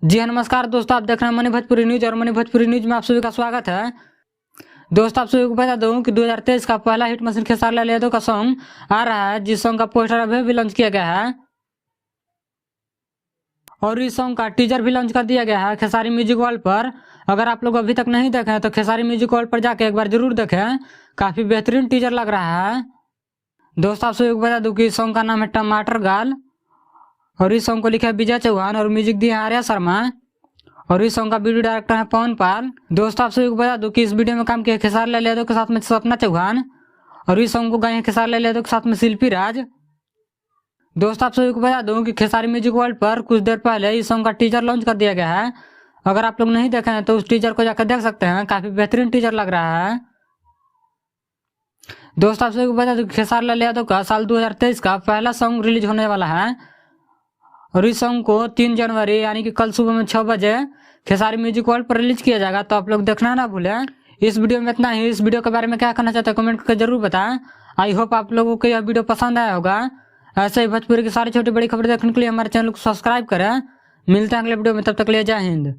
जी हाँ, नमस्कार दोस्तों, आप देख रहे हैं मनी भोजपुरी न्यूज और मनी भोजपुरी न्यूज में आप सभी का स्वागत है। दोस्तों, आप सभी को बता दूं कि 2023 का पहला हिट मशीन खेसारी लाल यादव का सॉन्ग आ रहा है, जिस सॉन्ग का पोस्टर अभी भी लॉन्च किया गया है और इस सॉन्ग का टीजर भी लॉन्च कर दिया गया है खेसारी म्यूजिक वर्ल्ड पर। अगर आप लोग अभी तक नहीं देखे हैं तो खेसारी म्यूजिक वर्ल्ड पर जाके एक बार जरूर देखें, काफी बेहतरीन टीजर लग रहा है। दोस्तों, आप सभी को बता दूं कि इस सॉन्ग का नाम है टमाटर गाल और इस सॉन्ग को लिखा है विजय चौहान और म्यूजिक दिया है आर्या शर्मा और इस सॉन्ग का वीडियो डायरेक्टर है पवन पाल। दोस्तों, आप सभी को बता दूं कि इस वीडियो में काम किया खेसारी लाल यादव के साथ में सपना चौहान और इस सॉन्ग को गाए हैं खेसारी लाल यादव के साथ में शिल्पी राज। दोस्तों, आप सभी को बता दूं कि खेसारी म्यूजिक वर्ल्ड पर कुछ देर पहले इस सॉन्ग का टीजर लॉन्च कर दिया गया है। अगर आप लोग नहीं देखे हैं तो उस टीजर को जाकर देख सकते हैं, काफी बेहतरीन टीजर लग रहा है। दोस्तों, आप सभी को बता दूं कि खेसारी लाल यादव का साल 2023 का पहला सॉन्ग रिलीज होने वाला है और इस सॉन्ग को 3 जनवरी यानी कि कल सुबह में 6 बजे खेसारी म्यूजिक वर्ल्ड पर रिलीज किया जाएगा, तो आप लोग देखना ना भूलें। इस वीडियो में इतना ही। इस वीडियो के बारे में क्या कहना चाहते हैं कमेंट करके जरूर बताएं। आई होप आप लोगों को यह वीडियो पसंद आया होगा। ऐसे ही भोजपुरी की सारी छोटी बड़ी खबरें देखने के लिए हमारे चैनल को सब्सक्राइब करें। मिलते हैं अगले वीडियो में, तब तक के लिए जय हिंद।